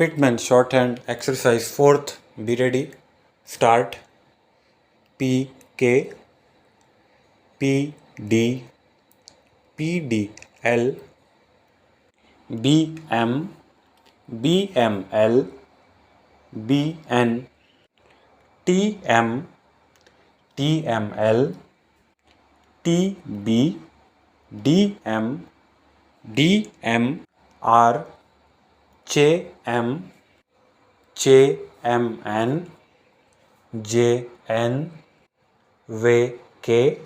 Pitman Shorthand exercise 4th. Be ready. Start. P K P D P D L B M B M L B N T M T M L T B D M D M R J M J M N J N V K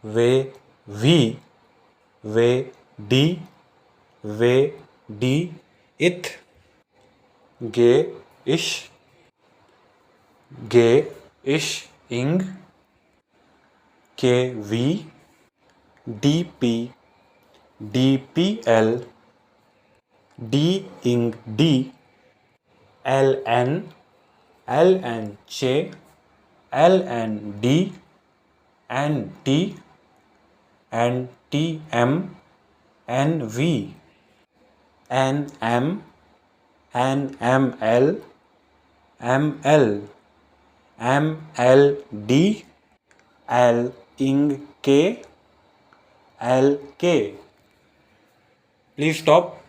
V V V D V D Ith G Ish G Ish Ing K V D P D P L D Ing D L N L N J L N D N T N T M N V N M N M L M L M L D L Ing K L K. Please stop.